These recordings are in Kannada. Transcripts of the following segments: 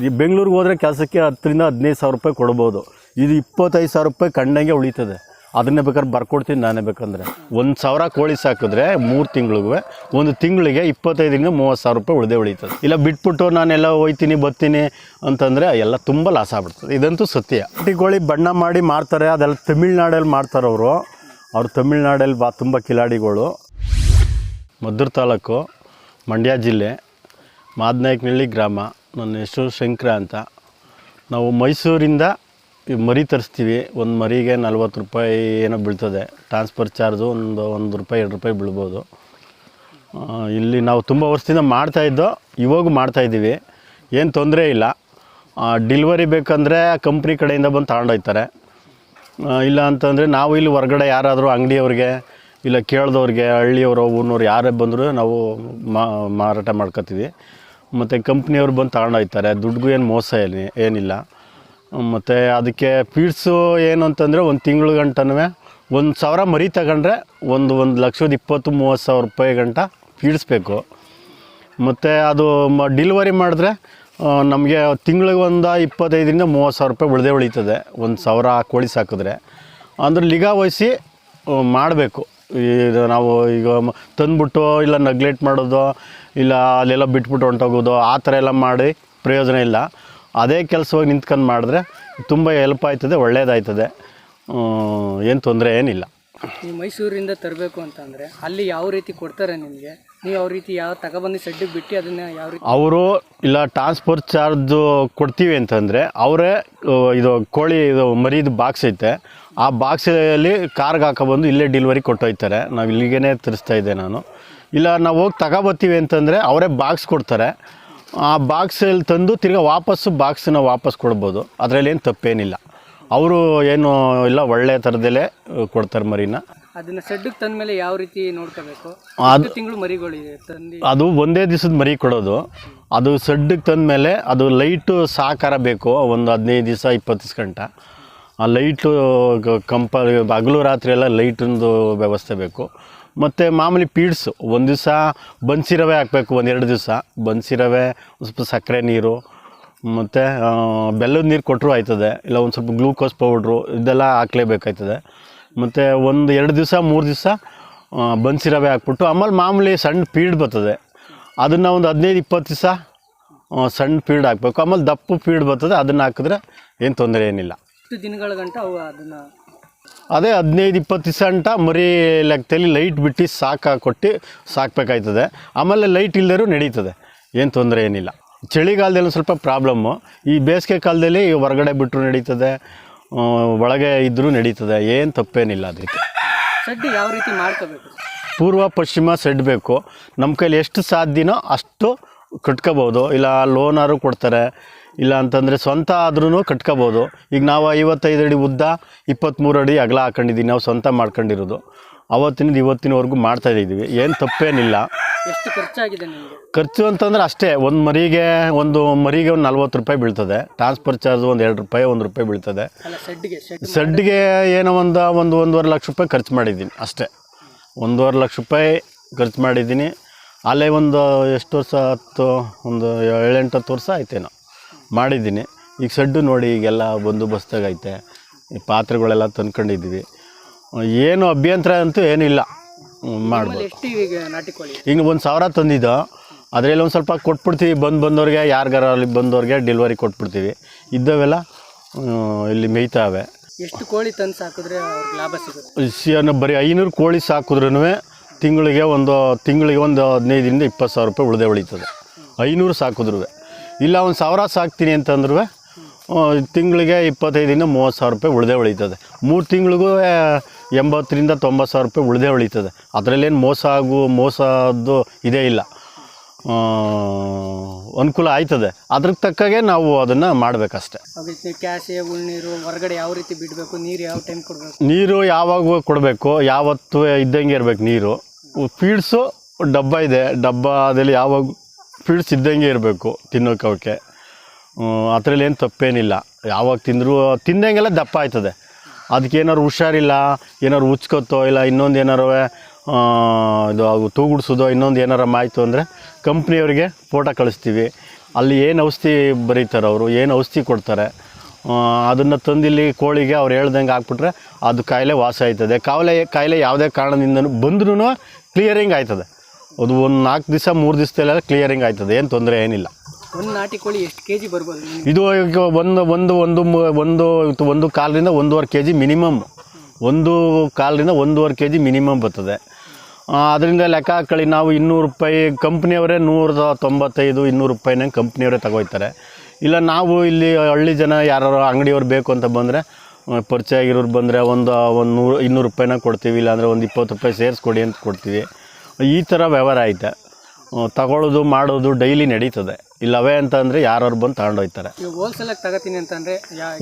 ಈ ಬೆಂಗಳೂರಿಗೆ ಹೋದರೆ ಕೆಲಸಕ್ಕೆ 10 ರಿಂದ 15 ಸಾವಿರ ರೂಪಾಯಿ ಕೊಡ್ಬೋದು. ಇದು 25 ಸಾವಿರ ರೂಪಾಯಿ ಕಂಡಂಗೆ ಉಳಿತದೆ. ಅದನ್ನೇ ಬೇಕಾದ್ರೆ ಬರ್ಕೊಡ್ತೀನಿ ನಾನೇ. ಬೇಕಂದರೆ 1,000 ಕೋಳಿ ಸಾಕಿದ್ರೆ 3 ತಿಂಗಳಿಗೂ ಒಂದು ತಿಂಗಳಿಗೆ 25 ರಿಂದ 30 ಸಾವಿರ ರೂಪಾಯಿ ಉಳಿದೇ ಉಳಿತದೆ. ಇಲ್ಲ ಬಿಟ್ಬಿಟ್ಟು ನಾನೆಲ್ಲ ಹೋಯ್ತೀನಿ ಬರ್ತೀನಿ ಅಂತಂದರೆ ಎಲ್ಲ ತುಂಬ ಲಾಸ್ ಆಗ್ಬಿಡ್ತದೆ. ಇದಂತೂ ಸತ್ಯ. ನಾಟಿ ಕೋಳಿ ಬಣ್ಣ ಮಾಡಿ ಮಾರ್ತಾರೆ, ಅದೆಲ್ಲ ತಮಿಳ್ನಾಡಲ್ಲಿ ಮಾಡ್ತಾರೆ ಅವರು ತಮಿಳ್ನಾಡಲ್ಲಿ ತುಂಬ ಕಿಲಾಡಿಗಳು. ಮದ್ದೂರು ತಾಲೂಕು, ಮಂಡ್ಯ ಜಿಲ್ಲೆ, ಮಾದನಾಯಕನಹಳ್ಳಿ ಗ್ರಾಮ. ನನ್ನ ಹೆಸರು ಶಂಕರ ಅಂತ. ನಾವು ಮೈಸೂರಿಂದ ಮರಿ ತರಿಸ್ತೀವಿ. ಒಂದು ಮರಿಗೆ 40 ರೂಪಾಯಿ ಏನೋ ಬೀಳ್ತದೆ. ಟ್ರಾನ್ಸ್ಫರ್ ಚಾರ್ಜು ಒಂದು ರೂಪಾಯಿ 2 ರೂಪಾಯಿ ಬೀಳ್ಬೋದು. ಇಲ್ಲಿ ನಾವು ತುಂಬ ವರ್ಷದಿಂದ ಮಾಡ್ತಾಯಿದ್ದೋ, ಇವಾಗೂ ಮಾಡ್ತಾಯಿದ್ದೀವಿ. ಏನು ತೊಂದರೆ ಇಲ್ಲ. ಡಿಲ್ವರಿ ಬೇಕಂದರೆ ಕಂಪ್ನಿ ಕಡೆಯಿಂದ ಬಂದು ತಗೊಂಡೋಗ್ತಾರೆ. ಇಲ್ಲ ಅಂತಂದರೆ ನಾವು ಇಲ್ಲಿ ಹೊರ್ಗಡೆ ಯಾರಾದರೂ ಅಂಗಡಿಯವ್ರಿಗೆ ಇಲ್ಲ ಕೇಳ್ದವ್ರಿಗೆ, ಹಳ್ಳಿಯವರು ಊರಿನವ್ರು ಯಾರೇ ಬಂದರೂ ನಾವು ಮಾರಾಟ ಮಾಡ್ಕೊತೀವಿ. ಮತ್ತು ಕಂಪ್ನಿಯವ್ರು ಬಂದು ತಗೊಂಡೋಗ್ತಾರೆ. ದುಡ್ಡಿಗೂ ಏನು ಮೋಸ ಏನಿಲ್ಲ. ಮತ್ತು ಅದಕ್ಕೆ ಫೀಡ್ಸು ಏನು ಅಂತಂದರೆ ಒಂದು ತಿಂಗಳ ಗಂಟನೂ 1,000 ಮರಿ ತಗೊಂಡ್ರೆ 1,20,000-30,000 ರೂಪಾಯಿ ಗಂಟ ಫೀಡ್ಸ್ಬೇಕು. ಮತ್ತು ಅದು ಡಿಲ್ವರಿ ಮಾಡಿದ್ರೆ ನಮಗೆ ತಿಂಗಳಿಗೆ 25 ರಿಂದ 30 ಸಾವಿರ ರೂಪಾಯಿ ಉಳಿದೇ ಉಳಿತದೆ. 1,000 ಕೋಳಿ ಸಾಕಿದ್ರೆ ಅಂದ್ರೆ ನಿಗಾ ವಹಿಸಿ ಮಾಡಬೇಕು. ಇದು ನಾವು ಈಗ ತಂದುಬಿಟ್ಟು ಇಲ್ಲ ನೆಗ್ಲೆಕ್ಟ್ ಮಾಡೋದು, ಇಲ್ಲ ಅಲ್ಲೆಲ್ಲ ಬಿಟ್ಬಿಟ್ಟು ಹೊಂಟೋಗೋದು, ಆ ಥರ ಎಲ್ಲ ಮಾಡಿ ಪ್ರಯೋಜನ ಇಲ್ಲ. ಅದೇ ಕೆಲಸವಾಗಿ ನಿಂತ್ಕೊಂಡು ಮಾಡಿದ್ರೆ ತುಂಬ ಹೆಲ್ಪ್ ಆಯ್ತದೆ, ಒಳ್ಳೆಯದಾಯ್ತದೆ. ಏನು ತೊಂದರೆ ಏನಿಲ್ಲ. ನೀವು ಮೈಸೂರಿಂದ ತರಬೇಕು ಅಂತಂದರೆ ಅಲ್ಲಿ ಯಾವ ರೀತಿ ಕೊಡ್ತಾರೆ ನಿಮಗೆ? ನೀವು ಯಾವ ರೀತಿ ತಗೊಬಂದು ಸೆಡ್ಡಿಗೆ ಬಿಟ್ಟು ಅದನ್ನು ಯಾವ ರೀತಿ? ಅವರು ಇಲ್ಲ ಟ್ರಾನ್ಸ್ಫರ್ ಚಾರ್ಜು ಕೊಡ್ತೀವಿ ಅಂತಂದರೆ ಅವರೇ ಇದು ಕೋಳಿ ಇದು ಮರಿದು ಬಾಕ್ಸ್ ಐತೆ, ಆ ಬಾಕ್ಸಲ್ಲಿ ಕಾರ್ಗೆ ಹಾಕೊಬಂದು ಇಲ್ಲೇ ಡಿಲ್ವರಿ ಕೊಟ್ಟೋಯ್ತಾರೆ. ನಾವು ಇಲ್ಲಿಗೇ ತರಿಸ್ತಾ ಇದ್ದೆ ನಾನು. ಇಲ್ಲ ನಾವು ಹೋಗಿ ತಗೊಬತ್ತೀವಿ ಅಂತಂದರೆ ಅವರೇ ಬಾಕ್ಸ್ ಕೊಡ್ತಾರೆ. ಆ ಬಾಕ್ಸಲ್ಲಿ ತಂದು ತಿರ್ಗಿ ಬಾಕ್ಸನ್ನ ವಾಪಸ್ ಕೊಡ್ಬೋದು. ಅದರಲ್ಲಿ ಏನು ತಪ್ಪೇನಿಲ್ಲ. ಅವರು ಏನು ಇಲ್ಲ, ಒಳ್ಳೆಯ ಥರದಲ್ಲೇ ಕೊಡ್ತಾರೆ ಮರಿನ. ಅದನ್ನು ಸೆಡ್ಡಿಗೆ ತಂದ ಮೇಲೆ ಯಾವ ರೀತಿ ನೋಡ್ಕೋಬೇಕು? ತಿಂಗಳು ಮರಿಗಳಿದೆ ತಂದು ಅದು ಒಂದೇ ದಿವಸದ ಮರಿ ಕೊಡೋದು. ಅದು ಸೆಡ್ಡಿಗೆ ತಂದ ಮೇಲೆ ಅದು ಲೈಟು ಸಹಕಾರ ಬೇಕು. ಒಂದು 15 ದಿವಸ 20 ಗಂಟೆ ಆ ಲೈಟು ಹಗಲು ರಾತ್ರಿ ಎಲ್ಲ ಲೈಟಿಂದು ವ್ಯವಸ್ಥೆ ಬೇಕು. ಮತ್ತು ಮಾಮೂಲಿ ಪೀಡ್ಸು ಒಂದು ದಿವಸ ಬನ್ಸಿರವೆ ಹಾಕಬೇಕು. 1-2 ದಿವಸ ಬನ್ಸಿರವೆ, ಒಂದು ಸ್ವಲ್ಪ ಸಕ್ಕರೆ ನೀರು ಮತ್ತು ಬೆಲ್ಲದ ನೀರು ಕೊಟ್ಟರು ಆಯ್ತದೆ. ಇಲ್ಲ ಒಂದು ಸ್ವಲ್ಪ ಗ್ಲೂಕೋಸ್ ಪೌಡ್ರು ಇದೆಲ್ಲ ಹಾಕ್ಲೇಬೇಕಾಯ್ತದೆ. ಮತ್ತು 1-2 ದಿವಸ 3 ದಿವಸ ಬನ್ಸಿರವೆ ಹಾಕ್ಬಿಟ್ಟು ಆಮೇಲೆ ಮಾಮೂಲಿ ಸಣ್ಣ ಫೀಡ್ ಬರ್ತದೆ, ಅದನ್ನು ಒಂದು 15-20 ದಿವಸ ಸಣ್ಣ ಫೀಡ್ ಹಾಕಬೇಕು. ಆಮೇಲೆ ದಪ್ಪ ಫೀಡ್ ಬರ್ತದೆ, ಅದನ್ನು ಹಾಕಿದ್ರೆ ಏನು ತೊಂದರೆ ಏನಿಲ್ಲ. ಎಷ್ಟು ದಿನಗಳ ಗಂಟ ಅವು ಅದನ್ನು ಅದೇ 15-20 ದಿವಸ ಗಂಟ ಮರಿ ಲೆಕ್ಕದಲ್ಲಿ ಲೈಟ್ ಬಿಟ್ಟು ಕೊಟ್ಟು ಸಾಕಬೇಕಾಯ್ತದೆ. ಆಮೇಲೆ ಲೈಟ್ ಇಲ್ಲದರೂ ನಡೀತದೆ, ಏನು ತೊಂದರೆ ಏನಿಲ್ಲ. ಚಳಿಗಾಲದಲ್ಲಿ ಸ್ವಲ್ಪ ಪ್ರಾಬ್ಲಮ್ಮು. ಈ ಬೇಸಿಗೆ ಕಾಲದಲ್ಲಿ ಹೊರಗಡೆ ಬಿಟ್ಟರು ನಡೀತದೆ, ಒಳಗೆ ಇದ್ದರೂ ನಡೀತದೆ, ಏನು ತಪ್ಪೇನಿಲ್ಲ. ಅದಕ್ಕೆ ಸೆಡ್ ಯಾವ ರೀತಿ ಮಾಡ್ಕೋಬೇಕು? ಪೂರ್ವ ಪಶ್ಚಿಮ ಸೆಡ್ ಬೇಕು. ನಮ್ಮ ಕೈಲಿ ಎಷ್ಟು ಸಾಧ್ಯನೋ ಅಷ್ಟು ಕಟ್ಕೋಬೋದು. ಇಲ್ಲ ಲೋನಾರು ಕೊಡ್ತಾರೆ, ಇಲ್ಲ ಅಂತಂದರೆ ಸ್ವಂತ ಆದ್ರೂ ಕಟ್ಕೋಬೋದು. ಈಗ ನಾವು 55 ಅಡಿ ಉದ್ದ 23 ಅಡಿ ಅಗಲ ಹಾಕೊಂಡಿದ್ದೀವಿ. ನಾವು ಸ್ವಂತ ಮಾಡ್ಕೊಂಡಿರೋದು ಅವತ್ತಿನಿಂದ ಇವತ್ತಿನವರೆಗೂ ಮಾಡ್ತಾಯಿದ್ದೀವಿ. ಏನು ತಪ್ಪೇನಿಲ್ಲ. ಎಷ್ಟು ಖರ್ಚಾಗಿದೆ ನಿಮಗೆ? ಖರ್ಚು ಅಂತಂದರೆ ಅಷ್ಟೇ, ಒಂದು ಮರಿಗೆ ಒಂದು 40 ರೂಪಾಯಿ ಬೀಳ್ತದೆ. ಟ್ರಾನ್ಸ್ಫರ್ ಚಾರ್ಜ್ ಒಂದು 2 ರೂಪಾಯಿ 1 ರೂಪಾಯಿ ಬೀಳ್ತದೆ. ಸೆಡ್ಗೆ ಏನೋ ಒಂದು 1.5 ಲಕ್ಷ ರೂಪಾಯಿ ಖರ್ಚು ಮಾಡಿದ್ದೀನಿ ಅಷ್ಟೇ. 1.5 ಲಕ್ಷ ರೂಪಾಯಿ ಖರ್ಚು ಮಾಡಿದ್ದೀನಿ. ಅಲ್ಲೇ ಒಂದು ಎಷ್ಟು ವರ್ಷ ಒಂದು 7-8 ವರ್ಷ ಆಯ್ತೇನೋ ಮಾಡಿದ್ದೀನಿ. ಈಗ ಸೆಡ್ಡು ನೋಡಿ ಈಗೆಲ್ಲ ಬಂದೋಬಸ್ತಾಗೈತೆ. ಈ ಪಾತ್ರೆಗಳೆಲ್ಲ ತಂದ್ಕೊಂಡಿದ್ದೀವಿ. ಏನು ಅಭ್ಯಂತರ ಅಂತೂ ಏನಿಲ್ಲ, ಮಾಡ್ಬೋದು. ಈಗ 1,000 ತಂದಿದ್ದು, ಅದರಲ್ಲಿ ಒಂದು ಸ್ವಲ್ಪ ಕೊಟ್ಬಿಡ್ತೀವಿ. ಬಂದವ್ರಿಗೆ ಯಾರಿಗಾರ ಅಲ್ಲಿ ಬಂದವ್ರಿಗೆ ಡೆಲಿವರಿ ಕೊಟ್ಬಿಡ್ತೀವಿ. ಇದ್ದವೆಲ್ಲ ಇಲ್ಲಿ ಮೇಯ್ತಾವೆ. ಎಷ್ಟು ಕೋಳಿ ತಂದು ಸಾಕಿದ್ರೆ ಅವ್ರಿಗೆ ಲಾಭ ಸಿಗುತ್ತೆ? ಬರೀ 500 ಕೋಳಿ ಸಾಕಿದ್ರೂ ತಿಂಗಳಿಗೆ ಒಂದು 15-20 ಸಾವಿರ ರೂಪಾಯಿ ಉಳಿದೇ ಉಳಿತದೆ. 500 ಸಾಕಿದ್ರು. ಇಲ್ಲ 1,000 ಸಾಕ್ತೀನಿ ಅಂತಂದ್ರೂ ತಿಂಗಳಿಗೆ 25-30 ಸಾವಿರ ರೂಪಾಯಿ ಉಳಿದೇ ಉಳಿತದೆ. 3 ತಿಂಗಳಿಗೂ 80-90 ಸಾವಿರ ರೂಪಾಯಿ ಉಳಿದೇ ಉಳಿತದೆ. ಅದರಲ್ಲೇನು ಮೋಸದ್ದು ಇದೇ ಇಲ್ಲ, ಅನುಕೂಲ ಆಯ್ತದೆ. ಅದ್ರಿಗೆ ತಕ್ಕಾಗೆ ನಾವು ಅದನ್ನು ಮಾಡಬೇಕಷ್ಟೆ. ಕ್ಯಾಸೆ ಉಳ್ನೀರು ಹೊರಗಡೆ ಯಾವ ರೀತಿ ಬಿಡಬೇಕು? ನೀರು ಯಾವ ಟೈಮ್ ಕೊಡಬೇಕು? ನೀರು ಯಾವಾಗ ಕೊಡಬೇಕು, ಯಾವತ್ತೂ ಇದ್ದಂಗೆ ಇರಬೇಕು ನೀರು. ಫೀಡ್ಸು ಡಬ್ಬ ಇದೆ, ಡಬ್ಬದಲ್ಲಿ ಯಾವಾಗ ಫೀಡ್ಸ್ ಇದ್ದಂಗೆ ಇರಬೇಕು ತಿನ್ನೋಕೆ. ಅವಕ್ಕೆ ಅದರಲ್ಲಿ ಏನು ತಪ್ಪೇನಿಲ್ಲ. ಯಾವಾಗ ತಿಂದಂಗೆಲ್ಲ ದಪ್ಪ ಆಯ್ತದೆ. ಅದಕ್ಕೆ ಏನಾದ್ರು ಹುಷಾರಿಲ್ಲ, ಏನಾದ್ರು ಉಚ್ಕೊತ್ತೋ ಇಲ್ಲ ಇನ್ನೊಂದು ಏನಾರು ಇದು ತೂಗುಡ್ಸೋದೋ ಇನ್ನೊಂದು ಏನಾರು ಮಾಯಿತು ಅಂದರೆ ಕಂಪ್ನಿಯವರಿಗೆ ಫೋಟೋ ಕಳಿಸ್ತೀವಿ. ಅಲ್ಲಿ ಏನು ಔಷಧಿ ಬರೀತಾರೆ ಅವರು, ಏನು ಔಷಧಿ ಕೊಡ್ತಾರೆ, ಅದನ್ನು ತಂದಿಲ್ಲಿ ಕೋಳಿಗೆ ಅವ್ರು ಹೇಳ್ದಂಗೆ ಹಾಕ್ಬಿಟ್ರೆ ಅದು ಕಾಯಿಲೆ ವಾಸ ಆಯ್ತದೆ. ಕಾಯಿಲೆ ಯಾವುದೇ ಕಾರಣದಿಂದನೂ ಬಂದ್ರೂ ಕ್ಲಿಯರಿಂಗ್ ಆಯ್ತದೆ. ಅದು ಒಂದು 4 ದಿವಸ 3 ದಿವಸದಲ್ಲೆಲ್ಲ ಕ್ಲಿಯರಿಂಗ್ ಆಯ್ತದೆ, ಏನು ತೊಂದರೆ ಏನಿಲ್ಲ. ಒಂದು ನಾಟಿ ಕೋಳಿ ಎಷ್ಟು ಕೆಜಿ ಬರ್ಬೋದು? ಇದು ಈಗ ಒಂದು ಕಾಲರಿಂದ 1.5 kg ಮಿನಿಮಮ್, 1.5 kg ಮಿನಿಮಮ್ ಬರ್ತದೆ. ಅದರಿಂದ ಲೆಕ್ಕ ಹಾಕೊಳ್ಳಿ, ನಾವು 200 ರೂಪಾಯಿ, ಕಂಪ್ನಿಯವರೇ 195 200 ರೂಪಾಯಿನ ಕಂಪ್ನಿಯವರೇ ತಗೋಯ್ತಾರೆ. ಇಲ್ಲ ನಾವು ಇಲ್ಲಿ ಹಳ್ಳಿ ಜನ ಯಾರು ಅಂಗಡಿಯವ್ರು ಬೇಕು ಅಂತ ಬಂದರೆ, ಪರಿಚಯ ಆಗಿರೋರು ಬಂದರೆ ಒಂದು 100 200 ರೂಪಾಯಿನ ಕೊಡ್ತೀವಿ, ಇಲ್ಲಾಂದರೆ ಒಂದು 20 ರೂಪಾಯಿ ಸೇರಿಸ್ಕೊಡಿ ಅಂತ ಕೊಡ್ತೀವಿ. ಈ ಥರ ವ್ಯವಹಾರ ಐತೆ. ತಗೊಳ್ಳೋದು ಮಾಡೋದು ಡೈಲಿ ನಡೀತದೆ. ಇಲ್ಲವೇ ಅಂತಂದರೆ ಯಾರು ಬಂದು ತಗೊಂಡೋಗ್ತಾರೆ. ಹೋಲ್ಸೇಲಾಗಿ ತಗೋತೀನಿ ಅಂತಂದರೆ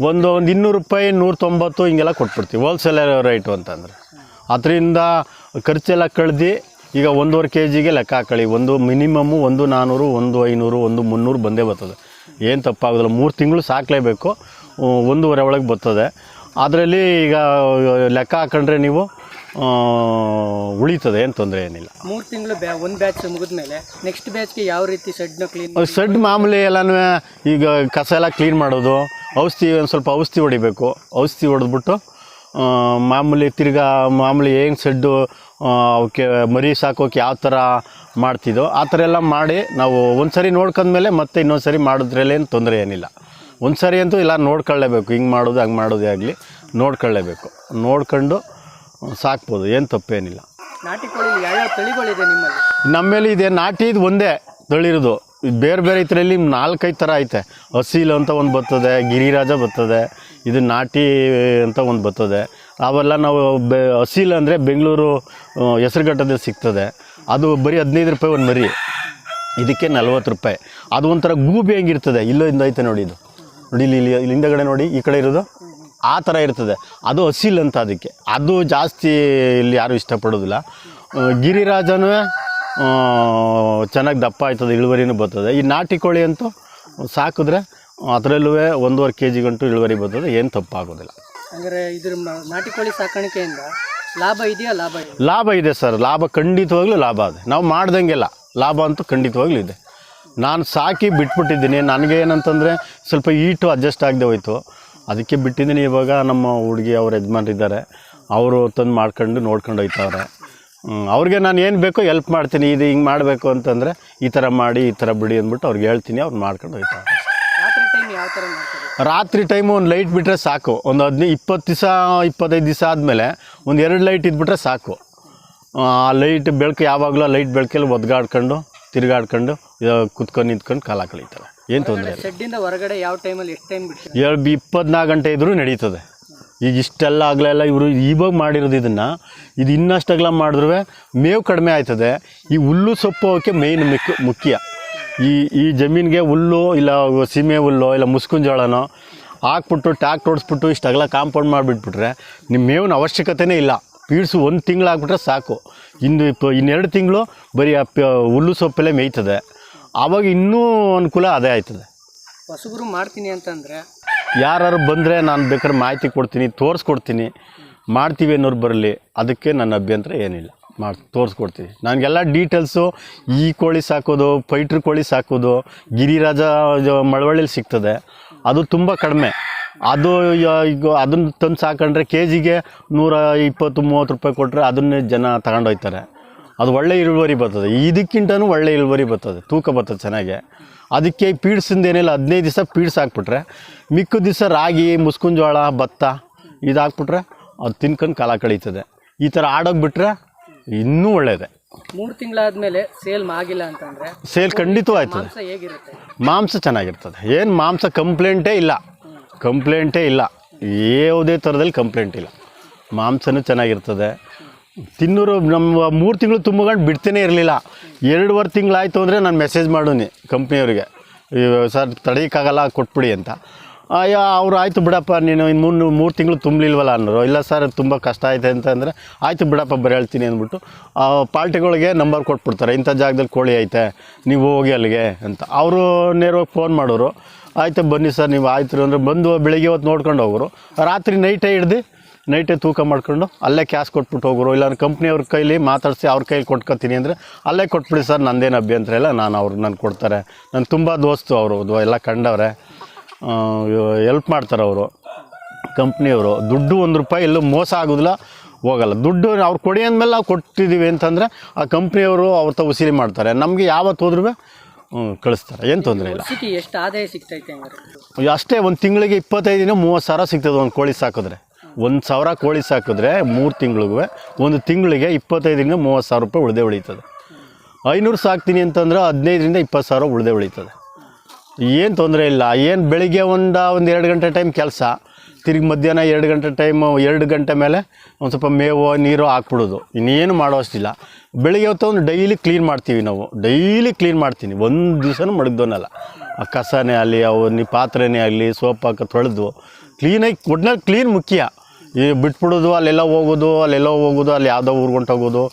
ಒಂದು 200 ರೂಪಾಯಿ 190 ಹಿಂಗೆಲ್ಲ ಕೊಟ್ಬಿಡ್ತೀವಿ ಹೋಲ್ಸೇಲರ್ ರೇಟು ಅಂತಂದರೆ. ಅದರಿಂದ ಖರ್ಚೆಲ್ಲ ಕಳೆದು ಈಗ 1.5 kgಗೆ ಲೆಕ್ಕ ಹಾಕೊಳ್ಳಿ, ಒಂದು ಮಿನಿಮಮ್ಮು 1 400 1 500 1 300 ಬಂದೇ ಬರ್ತದೆ. ಏನು ತಪ್ಪಾಗೋದಿಲ್ಲ. 3 ತಿಂಗಳು ಸಾಕಲೇಬೇಕು, 1.5 ಒಳಗೆ ಬರ್ತದೆ. ಅದರಲ್ಲಿ ಈಗ ಲೆಕ್ಕ ಹಾಕೊಂಡ್ರೆ ನೀವು ಉಳಿತದೆ, ಏನು ತೊಂದರೆ ಏನಿಲ್ಲ. 3 ತಿಂಗಳು ಒಂದು ಬ್ಯಾಚ್ ಮುಗಿದ್ಮೇಲೆ ನೆಕ್ಸ್ಟ್ ಬ್ಯಾಚ್ಗೆ ಯಾವ ರೀತಿ ಶೆಡ್ನ ಕ್ಲೀನ್? ಶೆಡ್ ಮಾಮೂಲಿ ಎಲ್ಲನೂ ಈಗ ಕಸ ಎಲ್ಲ ಕ್ಲೀನ್ ಮಾಡೋದು, ಔಷಧಿ ಒಂದು ಸ್ವಲ್ಪ ಔಷಧಿ ಹೊಡಿಬೇಕು. ಔಷಧಿ ಹೊಡೆದ್ಬಿಟ್ಟು ಮಾಮೂಲಿ ಏನು ಶೆಡ್ಡು ಅವಕ್ಕೆ ಮರಿ ಸಾಕೋಕೆ ಯಾವ ಥರ ಮಾಡ್ತಿದ್ದೋ ಆ ಥರ ಎಲ್ಲ ಮಾಡಿ ನಾವು ಒಂದು ಸರಿ ನೋಡ್ಕೊಂಡ್ಮೇಲೆ ಮತ್ತೆ ಇನ್ನೊಂದು ಸರಿ ಮಾಡಿದ್ರಲ್ಲೇನು ತೊಂದರೆ ಏನಿಲ್ಲ. ಒಂದು ಸರಿ ಅಂತೂ ಇಲ್ಲ ನೋಡ್ಕೊಳ್ಳೇಬೇಕು, ಹಿಂಗೆ ಮಾಡೋದು ಹಂಗೆ ಮಾಡೋದೇ ಆಗಲಿ ನೋಡ್ಕೊಳ್ಳೇಬೇಕು. ನೋಡ್ಕೊಂಡು ಸಾಕ್ಬೋದು, ಏನು ತಪ್ಪೇನಿಲ್ಲ. ನಾಟಿ ಕೋಳಿ ಯಾವ್ಯಾವ ತಳಿಗಳಿದೆ ನಿಮ್ಮಲ್ಲಿ? ನಮ್ಮಲ್ಲಿ ಇದೆ ನಾಟಿದು ಒಂದೇ ತಳಿರೋದು. ಬೇರೆ ಬೇರೆ ಇದರಲ್ಲಿ 4-5 ಥರ ಐತೆ. ಅಸೀಲ್ ಅಂತ ಒಂದು ಬರ್ತದೆ, ಗಿರಿರಾಜ ಬರ್ತದೆ, ಇದು ನಾಟಿ ಅಂತ ಒಂದು ಬರ್ತದೆ. ಅವೆಲ್ಲ ನಾವು ಅಸೀಲ್ ಅಂದರೆ ಬೆಂಗಳೂರು ಹೆಸರುಘಟ್ಟದಲ್ಲಿ ಸಿಗ್ತದೆ. ಅದು ಬರೀ 15 ರೂಪಾಯಿ ಒಂದು ಮರಿ, ಇದಕ್ಕೆ 40 ರೂಪಾಯಿ. ಅದು ಒಂಥರ ಗೂಬೆ ಹೆಂಗಿರ್ತದೆ, ಇಲ್ಲಿಂದ ಐತೆ ನೋಡಿ, ಇದು ನೋಡಿ ಇಲ್ಲಿ ಹಿಂದಗಡೆ ನೋಡಿ, ಈ ಕಡೆ ಇರೋದು ಆ ಥರ ಇರ್ತದೆ. ಅದು ಅಸೀಲ್ ಅಂತ ಅದಕ್ಕೆ. ಅದು ಜಾಸ್ತಿ ಇಲ್ಲಿ ಯಾರೂ ಇಷ್ಟಪಡೋದಿಲ್ಲ. ಗಿರಿರಾಜನೂ ಚೆನ್ನಾಗಿ ದಪ್ಪ ಆಯ್ತದೆ, ಇಳುವರಿನೂ ಬರ್ತದೆ. ಈ ನಾಟಿ ಕೋಳಿ ಅಂತೂ ಸಾಕಿದ್ರೆ ಅದರಲ್ಲೂ 1.5 kg ಗಂಟು ಇಳುವರಿ ಬರ್ತದೆ, ಏನು ತಪ್ಪಾಗೋದಿಲ್ಲ. ಅಂದರೆ ಇದ್ರ ನಾಟಿ ಕೋಳಿ ಸಾಕಾಣಿಕೆಯಿಂದ ಲಾಭ ಇದೆಯಾ? ಲಾಭ ಇದೆ ಸರ್, ಲಾಭ ಖಂಡಿತವಾಗ್ಲೂ ಲಾಭ ಇದೆ. ನಾವು ಮಾಡ್ದಂಗೆಲ್ಲ ಲಾಭ ಅಂತೂ ಖಂಡಿತವಾಗ್ಲೂ ಇದೆ. ನಾನು ಸಾಕಿ ಬಿಟ್ಬಿಟ್ಟಿದ್ದೀನಿ. ನನಗೆ ಏನಂತಂದರೆ ಸ್ವಲ್ಪ ಈಟು ಅಡ್ಜಸ್ಟ್ ಆಗದೆ ಹೋಯ್ತು, ಅದಕ್ಕೆ ಬಿಟ್ಟಿದ್ದೀನಿ. ಇವಾಗ ನಮ್ಮ ಹುಡುಗಿ ಅವ್ರ ಯಜಮಾನ್ರಿದ್ದಾರೆ, ಅವರು ತಂದು ಮಾಡ್ಕೊಂಡು ನೋಡ್ಕೊಂಡು ಹೋಯ್ತವ್ರೆ. ಅವ್ರಿಗೆ ನಾನು ಏನು ಬೇಕೋ ಎಲ್ಪ್ ಮಾಡ್ತೀನಿ. ಇದು ಹಿಂಗೆ ಮಾಡಬೇಕು ಅಂತಂದರೆ ಈ ಥರ ಮಾಡಿ ಈ ಥರ ಬಿಡಿ ಅಂದ್ಬಿಟ್ಟು ಅವ್ರಿಗೆ ಹೇಳ್ತೀನಿ, ಅವ್ರು ಮಾಡ್ಕೊಂಡು ಹೋಯ್ತಾರೆ. ರಾತ್ರಿ ಟೈಮ್ ಯಾವ ಥರ ಮಾಡ್ತಾರೆ? ರಾತ್ರಿ ಟೈಮು ಒಂದು ಲೈಟ್ ಬಿಟ್ಟರೆ ಸಾಕು. ಒಂದು 20 ದಿವಸ 25 ದಿವಸ ಆದಮೇಲೆ ಒಂದು 2 ಲೈಟ್ ಇದ್ಬಿಟ್ರೆ ಸಾಕು. ಆ ಲೈಟ್ ಬೆಳಕು ಯಾವಾಗಲೂ ಲೈಟ್ ಬೆಳಕಲ್ಲಿ ಒದ್ಗಾಡ್ಕೊಂಡು ತಿರುಗಾಡ್ಕೊಂಡು ಕುತ್ಕೊಂಡು ನಿಂತ್ಕೊಂಡು ಕಾಲ ಕಳೀತಾರೆ, ಏನು ತೊಂದರೆ ಇಲ್ಲ. ಶೆಡ್ಡಿಂದ ಹೊರಗಡೆ ಯಾವ ಟೈಮಲ್ಲಿ ಎಷ್ಟು ಟೈಮ್ ಬಿಡ್ತಾರೆ? 24 ಗಂಟೆ ಇದ್ರೂ ನಡೀತದೆ. ಈಗ ಇಷ್ಟೆಲ್ಲ ಆಗಲೆಲ್ಲ ಇವರು ಇವಾಗ ಮಾಡಿರೋದು ಇದನ್ನು, ಇದು ಇನ್ನಷ್ಟು ಅಗಲ ಮಾಡಿದ್ರೂ ಮೇವು ಕಡಿಮೆ ಆಯ್ತದೆ. ಈ ಹುಲ್ಲು ಸೊಪ್ಪು ಅವಕ್ಕೆ ಮೇಯ್ನ್ ಮುಖ್ಯ. ಈ ಜಮೀನಿಗೆ ಹುಲ್ಲು ಇಲ್ಲ ಸೀಮೆ ಹುಲ್ಲು ಇಲ್ಲ ಮುಸ್ಕಿನ ಜೋಳನೋ ಹಾಕ್ಬಿಟ್ಟು ಟ್ಯಾಕ್ಟ್ ಓಡಿಸ್ಬಿಟ್ಟು ಇಷ್ಟು ಅಗಲ ಕಾಂಪೌಂಡ್ ಮಾಡಿಬಿಟ್ಬಿಟ್ರೆ ನಿಮ್ಮ ಮೇವಿನ ಅವಶ್ಯಕತೆಯೇ ಇಲ್ಲ. ಪೀಡ್ಸು 1 ತಿಂಗಳು ಹಾಕ್ಬಿಟ್ರೆ ಸಾಕು. ಇನ್ನೆರಡು ತಿಂಗಳು ಬರೀ ಹುಲ್ಲು ಸೊಪ್ಪಲ್ಲೇ ಮೇಯ್ತದೆ. ಆವಾಗ ಇನ್ನೂ ಅನುಕೂಲ ಅದೇ ಆಯ್ತದೆ. ಹೊಸಬ್ರು ಮಾಡ್ತೀನಿ ಅಂತಂದರೆ ಯಾರು ಬಂದರೆ ನಾನು ಬೇಕಾದ್ರೆ ಮಾಹಿತಿ ಕೊಡ್ತೀನಿ, ತೋರಿಸ್ಕೊಡ್ತೀನಿ. ಮಾಡ್ತೀವಿ ಅನ್ನೋರು ಬರಲಿ, ಅದಕ್ಕೆ ನನ್ನ ಅಭ್ಯಂತರ ಏನಿಲ್ಲ. ತೋರಿಸ್ಕೊಡ್ತೀನಿ. ನನಗೆಲ್ಲ ಡೀಟೇಲ್ಸು, ಈ ಕೋಳಿ ಸಾಕೋದು, ಫೈಟ್ರ್ ಕೋಳಿ ಸಾಕೋದು, ಗಿರಿರಾಜ ಮಳವಳ್ಳಿಲಿ ಸಿಗ್ತದೆ, ಅದು ತುಂಬ ಕಡಿಮೆ. ಅದು ಈಗ ಅದನ್ನು ತಂದು ಸಾಕೊಂಡ್ರೆ KGಗೆ 120-130 ರೂಪಾಯಿ ಕೊಟ್ಟರೆ ಅದನ್ನೇ ಜನ ತಗೊಂಡೋಗ್ತಾರೆ. ಅದು ಒಳ್ಳೆ ಇಳುವರಿ ಬರ್ತದೆ, ಇದಕ್ಕಿಂತನೂ ಒಳ್ಳೆ ಇಳುವರಿ ಬರ್ತದೆ, ತೂಕ ಬರ್ತದೆ ಚೆನ್ನಾಗೆ. ಅದಕ್ಕೆ ಪೀಡ್ಸಿಂದ ಏನಿಲ್ಲ 15 ದಿವಸ ಪೀಡ್ಸ್ ಹಾಕ್ಬಿಟ್ರೆ ಮಿಕ್ಕ ದಿವಸ ರಾಗಿ ಮುಸ್ಕಿನ ಜೋಳ ಭತ್ತ ಇದು ಹಾಕ್ಬಿಟ್ರೆ ಅದು ತಿನ್ಕೊಂಡು ಕಾಲ ಕಳೀತದೆ. ಈ ಥರ ಆಡೋಗ್ಬಿಟ್ರೆ ಇನ್ನೂ ಒಳ್ಳೆಯದೇ. 3 ತಿಂಗಳಾದಮೇಲೆ ಸೇಲ್ ಆಗಿಲ್ಲ ಅಂತಂದರೆ ಸೇಲ್ ಖಂಡಿತವಾಗ್ತದೆ. ಹೇಗಿರುತ್ತೆ? ಮಾಂಸ ಚೆನ್ನಾಗಿರ್ತದೆ, ಏನು ಮಾಂಸ ಕಂಪ್ಲೇಂಟೇ ಇಲ್ಲ. ಯಾವುದೇ ಥರದಲ್ಲಿ ಕಂಪ್ಲೇಂಟ್ ಇಲ್ಲ. ಮಾಂಸನೂ ಚೆನ್ನಾಗಿರ್ತದೆ. ತಿನ್ನೂರು ನಮ್ಮ 3 ತಿಂಗಳು ತುಂಬಿಕೊಂಡು ಬಿಡ್ತೇನೆ ಇರಲಿಲ್ಲ. 2.5 ತಿಂಗಳಾಯಿತು ಅಂದರೆ ನಾನು ಮೆಸೇಜ್ ಮಾಡೋನಿ ಕಂಪ್ನಿಯವ್ರಿಗೆ, ಸರ್ ತಡೆಯೋಕ್ಕಾಗಲ್ಲ ಕೊಟ್ಬಿಡಿ ಅಂತ. ಅವರು ಆಯಿತು ಬಿಡಪ್ಪ, ನೀನು ಇನ್ನು 3 ತಿಂಗಳು ತುಂಬಲಿಲ್ವಲ್ಲ ಅನ್ನೋರು. ಇಲ್ಲ ಸರ್ ತುಂಬ ಕಷ್ಟ ಆಯ್ತು ಅಂತಂದರೆ ಆಯಿತು ಬಿಡಪ್ಪ ಬರೀ ಹೇಳ್ತೀನಿ ಅಂದ್ಬಿಟ್ಟು ಪಾರ್ಟಿಗಳಿಗೆ ನಂಬರ್ ಕೊಟ್ಬಿಡ್ತಾರೆ, ಇಂಥ ಜಾಗದಲ್ಲಿ ಕೋಳಿ ಐತೆ ನೀವು ಹೋಗಿ ಅಲ್ಲಿಗೆ ಅಂತ. ಅವರು ನೇರವಾಗಿ ಫೋನ್ ಮಾಡೋರು, ಆಯಿತು ಬನ್ನಿ ಸರ್ ನೀವು ಆಯ್ತು ಅಂದರೆ ಬಂದು ಬೆಳಿಗ್ಗೆ ಹೊತ್ತು ನೋಡ್ಕೊಂಡು ಹೋಗೋರು. ರಾತ್ರಿ ನೈಟೇ ಹಿಡ್ದು ನೈಟೇ ತೂಕ ಮಾಡ್ಕೊಂಡು ಅಲ್ಲೇ ಕ್ಯಾಶ್ ಕೊಟ್ಬಿಟ್ಟು ಹೋಗೋರು, ಇಲ್ಲ ಕಂಪ್ನಿಯವ್ರ ಕೈಲಿ ಮಾತಾಡಿಸಿ ಅವ್ರ ಕೈಲಿ ಕೊಟ್ಕೊತೀನಿ ಅಂದರೆ ಅಲ್ಲೇ ಕೊಟ್ಬಿಡಿ ಸರ್, ನಂದೇನು ಅಭ್ಯಂತರ ಇಲ್ಲ, ನಾನು ಕೊಡ್ತಾರೆ. ನಾನು ತುಂಬ ದೋಸ್ತು ಅವರು ಎಲ್ಲ ಕಂಡವ್ರೆ, ಹೆಲ್ಪ್ ಮಾಡ್ತಾರೆ ಅವರು ಕಂಪ್ನಿಯವರು. ದುಡ್ಡು ₹1 ಎಲ್ಲೂ ಮೋಸ ಆಗೋದಿಲ್ಲ, ಹೋಗಲ್ಲ. ದುಡ್ಡು ಅವ್ರು ಕೊಡಿ ಅಂದಮೇಲೆ ನಾವು ಕೊಟ್ಟಿದ್ದೀವಿ ಅಂತಂದರೆ ಆ ಕಂಪ್ನಿಯವರು ಅವ್ರ ತ ವಸೂಲಿ ಮಾಡ್ತಾರೆ. ನಮಗೆ ಯಾವತ್ತು ಹೋದ್ರೂ ಕಳಿಸ್ತಾರೆ, ಏನು ತೊಂದರೆ ಇಲ್ಲ. ಎಷ್ಟು ಆದಾಯ ಸಿಗ್ತೈತೆ ಅಷ್ಟೇ, ಒಂದು ತಿಂಗಳಿಗೆ 25-30 ಸಾವಿರ ಸಿಗ್ತದೆ ಒಂದು ಕೋಳಿ ಸಾಕಿದ್ರೆ. 1,000 ಕೋಳಿ ಸಾಕಿದ್ರೆ 3 ತಿಂಗಳಿಗೂ ಒಂದು ತಿಂಗಳಿಗೆ 25-30 ಸಾವಿರ ರೂಪಾಯಿ ಉಳಿದೇ ಉಳಿತದೆ. 500 ಸಾಕ್ತೀನಿ ಅಂತಂದ್ರೆ 15-20 ಸಾವಿರ ಉಳಿದೇ ಉಳಿತದೆ, ಏನು ತೊಂದರೆ ಇಲ್ಲ. ಏನು ಬೆಳಿಗ್ಗೆ ಒಂದು 2 ಗಂಟೆ ಟೈಮ್ ಕೆಲಸ, ತಿರುಗಿ ಮಧ್ಯಾಹ್ನ 2 ಗಂಟೆ ಟೈಮು, 2 ಗಂಟೆ ಮೇಲೆ ಒಂದು ಸ್ವಲ್ಪ ಮೇವು ನೀರು ಹಾಕ್ಬಿಡೋದು, ಇನ್ನೇನು ಮಾಡೋ ಅಷ್ಟಿಲ್ಲ. ಬೆಳಿಗ್ಗೆ ಹೊತ್ತು ಒಂದು ಡೈಲಿ ಕ್ಲೀನ್ ಮಾಡ್ತೀವಿ ನಾವು, ಡೈಲಿ ಕ್ಲೀನ್ ಮಾಡ್ತೀನಿ, ಒಂದು ದಿವಸನೂ ಮಡಗ್ದೋನಲ್ಲ. ಆ ಕಸನೇ ಆಗಲಿ, ಅವು ಪಾತ್ರೆನೇ ಆಗಲಿ, ಸೋಪ್ ಹಾಕಿ ತೊಳೆದು ಕ್ಲೀನಾಗಿ ಒಟ್ನಲ್ಲಿ ಕ್ಲೀನ್ ಮುಖ್ಯ. ಈ ಬಿಟ್ಬಿಡೋದು, ಅಲ್ಲೆಲ್ಲ ಹೋಗೋದು, ಅಲ್ಲಿ ಯಾವುದೋ ಊರ್ಗೊಂಡು ಹೋಗೋದು,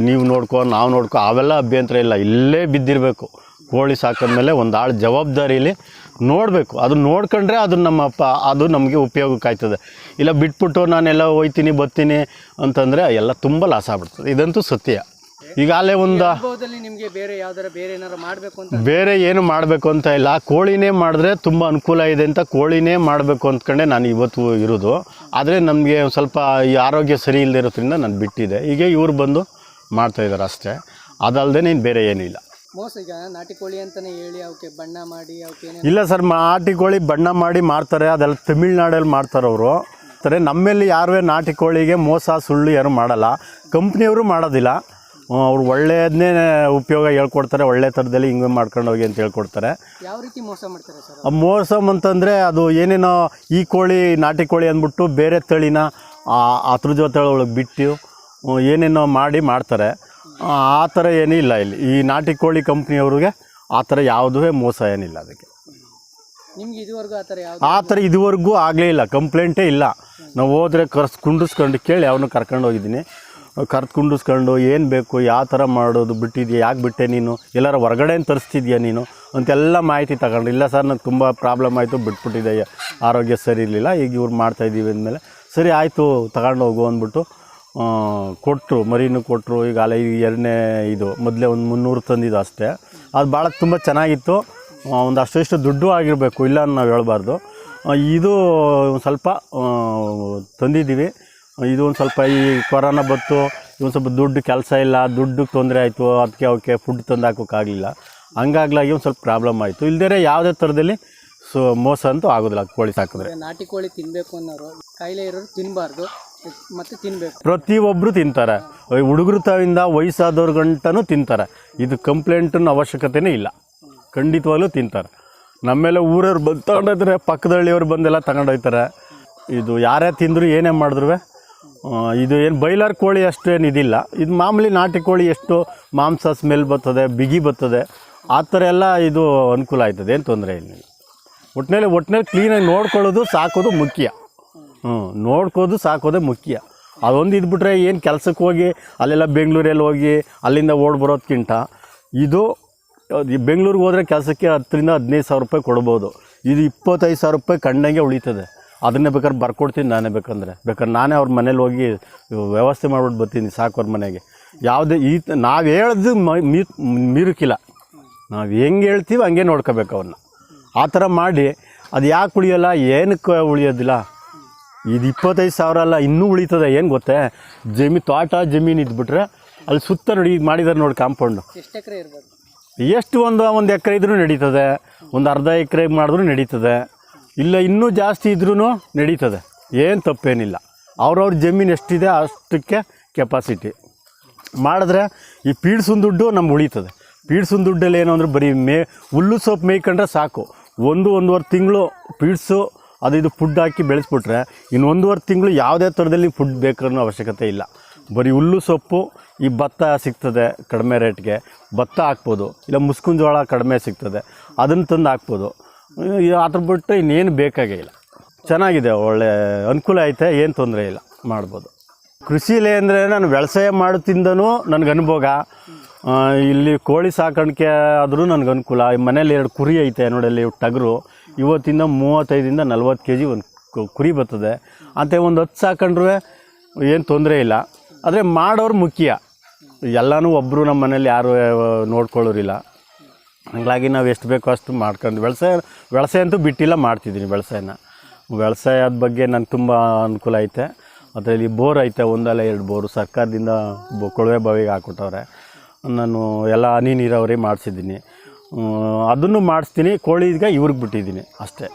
ನೀವು ನೋಡ್ಕೊ ನಾವು ನೋಡ್ಕೊ, ಅವೆಲ್ಲ ಅಭ್ಯಂತರ ಇಲ್ಲ. ಇಲ್ಲೇ ಬಿದ್ದಿರಬೇಕು. ಕೋಳಿ ಸಾಕಿದ್ಮೇಲೆ ಒಂದು ಆಳು ಜವಾಬ್ದಾರಿಯಲ್ಲಿ ನೋಡಬೇಕು. ಅದನ್ನ ನೋಡ್ಕೊಂಡ್ರೆ ಅದು ಅದು ನಮಗೆ ಉಪಯೋಗಕ್ಕಾಯ್ತದೆ. ಇಲ್ಲ ಬಿಟ್ಬಿಟ್ಟು ನಾನೆಲ್ಲ ಹೋಯ್ತೀನಿ ಬರ್ತೀನಿ ಅಂತಂದರೆ ಎಲ್ಲ ತುಂಬ ಲಾಸ್ ಆಗ್ಬಿಡ್ತದೆ, ಇದಂತೂ ಸತ್ಯ. ಈಗ ಅಲ್ಲೇ ಒಂದು ನಿಮಗೆ ಬೇರೆ ಏನಾರು ಮಾಡಬೇಕು ಅಂತ, ಬೇರೆ ಏನು ಮಾಡಬೇಕು ಅಂತ ಇಲ್ಲ, ಕೋಳಿನೇ ಮಾಡಿದ್ರೆ ತುಂಬ ಅನುಕೂಲ ಇದೆ ಅಂತ ಕೋಳಿನೇ ಮಾಡಬೇಕು ಅಂದ್ಕೊಂಡೆ ನಾನು ಇವತ್ತು ಇರೋದು. ಆದರೆ ನಮಗೆ ಸ್ವಲ್ಪ ಈ ಆರೋಗ್ಯ ಸರಿ ಇಲ್ಲದೆ ಇರೋದ್ರಿಂದ ನಾನು ಬಿಟ್ಟಿದ್ದೆ. ಈಗ ಇವ್ರು ಬಂದು ಮಾಡ್ತಾಯಿದ್ದಾರೆ ಅಷ್ಟೇ, ಅದಲ್ಲದೆ ನೀನು ಬೇರೆ ಏನೂ ಇಲ್ಲ. ಮೋಸ ಈಗ ನಾಟಿ ಕೋಳಿ ಅಂತಲೇ ಹೇಳಿ ಅವಕ್ಕೆ ಬಣ್ಣ ಮಾಡಿ ಅವಕ್ಕೆ ಇಲ್ಲ ಸರ್, ನಾಟಿ ಕೋಳಿ ಬಣ್ಣ ಮಾಡಿ ಮಾರ್ತಾರೆ, ಅದೆಲ್ಲ ತಮಿಳ್ನಾಡಲ್ಲಿ ಮಾಡ್ತಾರೆ ಅವರು. ನಮ್ಮಲ್ಲಿ ಯಾರು ನಾಟಿ ಕೋಳಿಗೆ ಮೋಸ ಸುಳ್ಳು ಯಾರು ಮಾಡಲ್ಲ, ಕಂಪ್ನಿಯವರು ಮಾಡೋದಿಲ್ಲ. ಅವ್ರು ಒಳ್ಳೆಯದನ್ನೇ ಉಪಯೋಗ ಹೇಳ್ಕೊಡ್ತಾರೆ, ಒಳ್ಳೆ ಥರದಲ್ಲಿ ಹಿಂಗೆ ಮಾಡ್ಕೊಂಡು ಹೋಗಿ ಅಂತ ಹೇಳ್ಕೊಡ್ತಾರೆ. ಯಾವ ರೀತಿ ಮೋಸ ಮಾಡ್ತಾರೆ ಸರ್? ಮೋಸ ಅಂತಂದರೆ ಅದು ಏನೇನೋ ಈ ಕೋಳಿ ನಾಟಿ ಕೋಳಿ ಅಂದ್ಬಿಟ್ಟು ಬೇರೆ ತಳಿನ ಅದ್ರ ಜೊತೆ ಒಳಗೆ ಬಿಟ್ಟು ಏನೇನೋ ಮಾಡ್ತಾರೆ. ಆ ಥರ ಏನೂ ಇಲ್ಲ ಇಲ್ಲಿ. ಈ ನಾಟಿ ಕೋಳಿ ಕಂಪ್ನಿಯವ್ರಿಗೆ ಆ ಥರ ಯಾವುದೂ ಮೋಸ ಏನಿಲ್ಲ. ಅದಕ್ಕೆ ನಿಮ್ಗೆ ಇದುವರೆಗೂ ಆ ಥರ ಇದುವರೆಗೂ ಆಗಲೇ ಇಲ್ಲ, ಕಂಪ್ಲೇಂಟೇ ಇಲ್ಲ. ನಾವು ಹೋದರೆ ಕುಂಡಿಸ್ಕೊಂಡು ಕೇಳಿ ಅವನು ಕರ್ಕೊಂಡು ಹೋಗಿದ್ದೀನಿ, ಕುಂಡಿಸ್ಕೊಂಡು ಏನು ಬೇಕು, ಯಾವ ಥರ ಮಾಡೋದು, ಬಿಟ್ಟಿದ್ಯಾ, ಯಾಕೆ ಬಿಟ್ಟೆ ನೀನು, ಎಲ್ಲರ ಹೊರಗಡೆ ತರಿಸ್ತಿದ್ಯಾ ನೀನು ಅಂತೆಲ್ಲ ಮಾಹಿತಿ ತಗೊಂಡು. ಇಲ್ಲ ಸರ್, ನನಗೆ ತುಂಬ ಪ್ರಾಬ್ಲಮ್ ಆಯಿತು, ಬಿಟ್ಬಿಟ್ಟಿದೆ, ಆರೋಗ್ಯ ಸರಿ ಇರಲಿಲ್ಲ, ಈಗ ಇವ್ರು ಮಾಡ್ತಾಯಿದ್ದೀವಿ ಅಂದಮೇಲೆ ಸರಿ ಆಯಿತು ತಗೊಂಡು ಹೋಗು ಅಂದ್ಬಿಟ್ಟು ಕೊಟ್ಟರು, ಮರಿನೂ ಕೊಟ್ಟರು. ಈಗ ಅಲ್ಲ ಈ 2ನೇ ಇದು, ಮೊದಲೇ ಒಂದು 300 ತಂದಿದ್ದು ಅಷ್ಟೇ. ಅದು ಭಾಳ ತುಂಬ ಚೆನ್ನಾಗಿತ್ತು, ಒಂದು ಅಷ್ಟು ದುಡ್ಡು ಆಗಿರಬೇಕು, ಇಲ್ಲ ನಾವು ಹೇಳ್ಬಾರ್ದು. ಇದು ಒಂದು ಸ್ವಲ್ಪ ತಂದಿದ್ದೀವಿ. ಇದು ಒಂದು ಸ್ವಲ್ಪ ಈ ಕೊರೋನಾ ಬತ್ತು, ಒಂದು ಸ್ವಲ್ಪ ದುಡ್ಡು ಕೆಲಸ ಇಲ್ಲ, ದುಡ್ಡಿಗೆ ತೊಂದರೆ ಆಯಿತು, ಅದಕ್ಕೆ ಅವಕ್ಕೆ ಫುಡ್ ತಂದು ಹಾಕೋಕ್ಕಾಗಲಿಲ್ಲ. ಹಂಗಾಗ್ಲಾಗಿ ಒಂದು ಸ್ವಲ್ಪ ಪ್ರಾಬ್ಲಮ್ ಆಯಿತು. ಇಲ್ಲದೇ ಯಾವುದೇ ಥರದಲ್ಲಿ ಮೋಸ ಅಂತೂ ಆಗೋದಿಲ್ಲ ಕೋಳಿ ಸಾಕಿದ್ರೆ. ನಾಟಿ ಕೋಳಿ ತಿನ್ನಬೇಕು ಅನ್ನೋರು, ಕಾಯಿಲೆ ಇರೋರು ತಿನ್ನಬಾರ್ದು, ಮತ್ತು ತಿನ್ನಬೇಕು. ಪ್ರತಿಯೊಬ್ಬರು ತಿಂತಾರೆ, ಹುಡುಗರು ತಾವಿಂದ ವಯಸ್ಸಾದವ್ರ ಗಂಟನೂ ತಿಂತಾರೆ. ಇದು ಕಂಪ್ಲೇಂಟಿನ ಅವಶ್ಯಕತೆಯೇ ಇಲ್ಲ, ಖಂಡಿತವಾಗ್ಲೂ ತಿಂತಾರೆ. ನಮ್ಮೆಲ್ಲ ಊರವ್ರು ಬಂದು ತಗೊಂಡೋದ್ರೆ ಪಕ್ಕದಳ್ಳಿಯವ್ರು ಬಂದೆಲ್ಲ ತಗೊಂಡೋಗ್ತಾರೆ. ಇದು ಯಾರೇ ತಿಂದರೂ ಏನೇ ಮಾಡಿದ್ರು ಇದು ಏನು ಬಾಯ್ಲರ್ ಕೋಳಿ ಅಷ್ಟೇನು ಇದಿಲ್ಲ. ಇದು ಮಾಮೂಲಿ ನಾಟಿ ಕೋಳಿ ಎಷ್ಟು ಮಾಂಸ ಸ್ಮೆಲ್ ಬರ್ತದೆ, ಬಿಗಿ ಬರ್ತದೆ, ಆ ಥರ ಎಲ್ಲ ಇದು ಅನುಕೂಲ ಆಯ್ತದೆ, ಏನು ತೊಂದರೆ ಇಲ್ಲ. ಒಟ್ಟಿನಲ್ಲಿ ಕ್ಲೀನಾಗಿ ನೋಡ್ಕೊಳ್ಳೋದು ಸಾಕೋದು ಮುಖ್ಯ. ನೋಡ್ಕೋದು ಸಾಕೋದೇ ಮುಖ್ಯ. ಅದೊಂದು ಇದ್ಬಿಟ್ರೆ ಏನು ಕೆಲಸಕ್ಕೆ ಹೋಗಿ ಅಲ್ಲೆಲ್ಲ ಬೆಂಗಳೂರಲ್ಲಿ ಹೋಗಿ ಅಲ್ಲಿಂದ ಓಡಿ ಬರೋದಕ್ಕಿಂತ ಇದು ಬೆಂಗಳೂರಿಗೆ ಹೋದರೆ ಕೆಲಸಕ್ಕೆ 10-15 ಸಾವಿರ ರೂಪಾಯಿ ಕೊಡ್ಬೋದು. ಇದು 25 ಸಾವಿರ ರೂಪಾಯಿ ಕಂಡಂಗೆ ಉಳಿತದೆ. ಅದನ್ನೇ ಬೇಕಾದ್ರೆ ಬರ್ಕೊಡ್ತೀನಿ ನಾನೇ, ಬೇಕಾದ್ರೆ ನಾನೇ ಅವ್ರ ಮನೇಲಿ ಹೋಗಿ ವ್ಯವಸ್ಥೆ ಮಾಡ್ಬಿಟ್ಟು ಬರ್ತೀನಿ ಸಾಕೋರ ಮನೆಗೆ. ಯಾವುದೇ ನಾವು ಹೇಳ್ದು ಮೀರಕ್ಕಿಲ್ಲ, ನಾವು ಹೆಂಗೆ ಹೇಳ್ತೀವಿ ಹಂಗೆ ನೋಡ್ಕೋಬೇಕು ಅವನ್ನ. ಆ ಥರ ಮಾಡಿ ಅದು ಯಾಕೆ ಉಳಿಯೋಲ್ಲ, ಏನಕ್ಕೆ ಉಳಿಯೋದಿಲ್ಲ? ಇದು 25 ಸಾವಿರ ಅಲ್ಲ, ಇನ್ನೂ ಉಳಿತದೆ. ಏನು ಗೊತ್ತೇ, ಜಮೀನು ಇದ್ಬಿಟ್ರೆ ಅಲ್ಲಿ ಸುತ್ತ ನೋಡಿ ಈಗ ಮಾಡಿದಾರೆ ನೋಡಿ ಕಾಂಪೌಂಡು. ಎಷ್ಟು ಎಕರೆ ಇರ್ಬೋದು? ಎಷ್ಟು ಒಂದು ಎಕರೆ ಇದ್ರೂ ನಡೀತದೆ, ಒಂದು ಅರ್ಧ ಎಕರೆ ಮಾಡಿದ್ರೂ ನಡೀತದೆ, ಇಲ್ಲ ಇನ್ನೂ ಜಾಸ್ತಿ ಇದ್ರೂ ನಡೀತದೆ, ಏನು ತಪ್ಪೇನಿಲ್ಲ. ಅವ್ರವ್ರ ಜಮೀನು ಎಷ್ಟಿದೆ ಅಷ್ಟಕ್ಕೆ ಕೆಪಾಸಿಟಿ ಮಾಡಿದ್ರೆ ಈ ಪೀಡ್ಸಿನ ದುಡ್ಡು ನಮ್ಗೆ ಉಳಿತದೆ. ಪೀಡ್ಸಿನ ದುಡ್ಡಲ್ಲಿ ಏನು ಅಂದರೆ ಬರೀ ಹುಲ್ಲು ಸೊಪ್ಪು ಮೇಯ್ಕೊಂಡ್ರೆ ಸಾಕು. 1-1.5 ತಿಂಗಳು ಪೀಡ್ಸು ಇದು ಫುಡ್ ಹಾಕಿ ಬೆಳೆಸ್ಬಿಟ್ರೆ ಇನ್ನು 1.5 ತಿಂಗಳು ಯಾವುದೇ ಥರದಲ್ಲಿ ಫುಡ್ ಬೇಕನ್ನೋ ಅವಶ್ಯಕತೆ ಇಲ್ಲ. ಬರೀ ಹುಲ್ಲು ಸೊಪ್ಪು, ಈ ಭತ್ತ ಸಿಗ್ತದೆ ಕಡಿಮೆ ರೇಟ್ಗೆ, ಭತ್ತ ಹಾಕ್ಬೋದು, ಇಲ್ಲ ಮುಸ್ಕಿನ ಜೋಳ ಕಡಿಮೆ ಸಿಗ್ತದೆ, ಅದನ್ನು ತಂದು ಹಾಕ್ಬೋದು. ಅದ್ರ ಬಿಟ್ಟು ಇನ್ನೇನು ಬೇಕಾಗೇ ಇಲ್ಲ. ಚೆನ್ನಾಗಿದೆ, ಒಳ್ಳೆ ಅನುಕೂಲ ಐತೆ, ಏನು ತೊಂದರೆ ಇಲ್ಲ, ಮಾಡ್ಬೋದು. ಕೃಷಿಲೇ ಅಂದರೆ ನಾನು ವ್ಯವಸಾಯ ಮಾಡುತ್ತಿಂದನೂ ನನಗೆ ಅನುಭವ. ಇಲ್ಲಿ ಕೋಳಿ ಸಾಕಾಣಿಕೆ ಆದರೂ ನನಗೆ ಅನುಕೂಲ. ಮನೇಲಿ 2 ಕುರಿ ಐತೆ ನೋಡಲ್ಲಿ, ಟಗರು ಇವತ್ತಿಂದ 35-40 kg ಒಂದು ಕುರಿ ಬರ್ತದೆ ಅಂತ ಒಂದು 10 ಸಾಕೊಂಡ್ರೂ ಏನು ತೊಂದರೆ ಇಲ್ಲ. ಆದರೆ ಮಾಡೋರು ಮುಖ್ಯ. ಎಲ್ಲನೂ ಒಬ್ಬರು ನಮ್ಮ ಮನೇಲಿ ಯಾರು ನೋಡ್ಕೊಳ್ಳೋರಿಲ್ಲ. ಹಾಗಾಗಿ ನಾವು ಎಷ್ಟು ಬೇಕೋ ಅಷ್ಟು ಮಾಡ್ಕೊಂಡು ವ್ಯವಸಾಯ ಅಂತೂ ಬಿಟ್ಟಿಲ್ಲ, ಮಾಡ್ತಿದ್ದೀನಿ ವ್ಯವಸಾಯದ ಬಗ್ಗೆ ನನಗೆ ತುಂಬ ಅನುಕೂಲ ಐತೆ. ಅದರಲ್ಲಿ ಬೋರ್ ಐತೆ, 1 ಅಲ್ಲ 2 ಬೋರು ಸರ್ಕಾರದಿಂದ ಕೊಳವೆ ಬಾವಿಗೆ ಹಾಕ್ಕೊಟ್ಟವ್ರೆ. ನಾನು ಎಲ್ಲ ಹನಿ ನೀರಾವರಿ ಮಾಡಿಸಿದ್ದೀನಿ, ಅದನ್ನು ಮಾಡಿಸ್ತೀನಿ. ಕೋಳಿಗೆ ಇವ್ರಿಗೆ ಬಿಟ್ಟಿದ್ದೀನಿ ಅಷ್ಟೇ.